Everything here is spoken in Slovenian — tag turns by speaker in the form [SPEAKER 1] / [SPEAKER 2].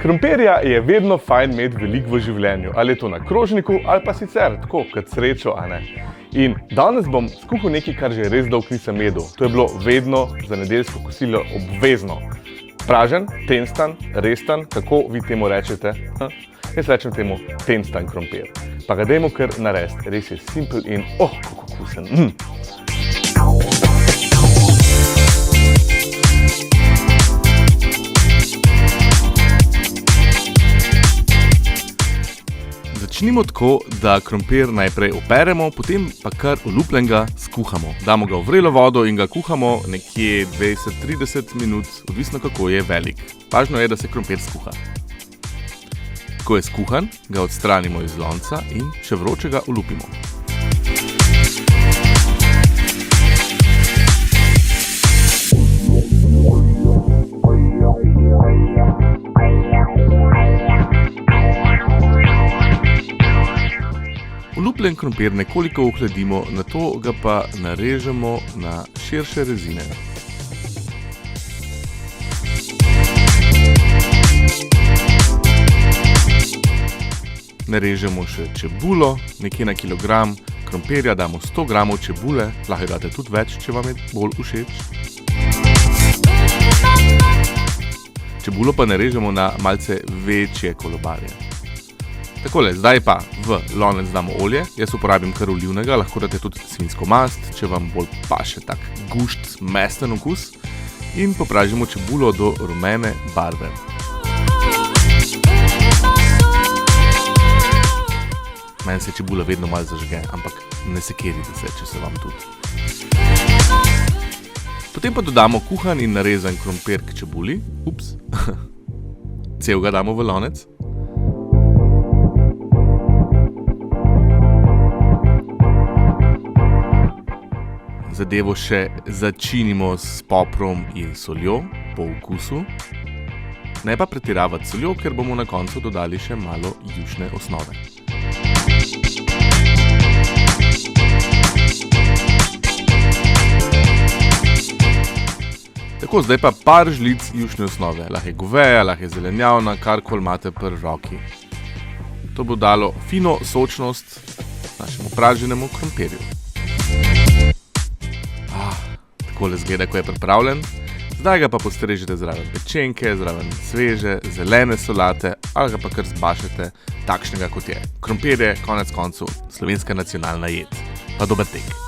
[SPEAKER 1] Krompirja je vedno fajn imeti veliko v življenju, ali je to na krožniku ali pa sicer tako, kot srečo, a ne. In danes bom skuhal nekaj, kar že res dolgo nisem jedel. To je bilo vedno za nedeljsko kosilo obvezno. Pražen, tenstan, restan, kako vi temu rečete? Jaz rečem temu tenstan krompir. Pa ga dajmo kar narediti. Res je simpel in kako okusen. Začnimo tako, da krompir najprej operemo, potem pa kar olupljenega skuhamo. Damo ga v vrelo vodo in ga kuhamo nekje 20-30 minut, odvisno kako je velik. Važno je, da se krompir skuha. Ko je skuhan, ga odstranimo iz lonca in še vročega olupimo. Olupljen krompir nekoliko ohladimo, nato ga pa narežemo na širše rezine. Narežemo še čebulo, nekje na kilogram, krompirja damo 100 gramov čebule, lahko date tudi več, če vam je bolj všeč. Čebulo pa narežemo na malce večje kolobarje. Takole, zdaj pa v lonec damo olje, jaz uporabim kar olivnega, lahko date tudi svinjsko mast, če vam bolj paše tak gušt, mesten okus, in popražimo čebulo do rumene barve. Meni se čebula vedno malo zažge, ampak ne sekerite se, če se vam tudi. Potem pa dodamo kuhan in narezan krompir k čebuli. Cel ga damo v lonec. Zadevo še začinimo s poprom in soljo po okusu. Ne pa pretiravati s soljo, ker bomo na koncu dodali še malo jušne osnove. Tako, zdaj pa par žlic jušne osnove. Lahko je goveja, lahko je zelenjavna, karkoli imate pri roki. To bo dalo fino sočnost našemu praženemu krompirju. Takole zgleda, ko je pripravljen. Zdaj ga pa postrežete zraven pečenke, zraven sveže, zelene solate ali ga pa kar zbašete takšnega, kot je. Krompir je konec koncev slovenska nacionalna jed. Pa dober tek!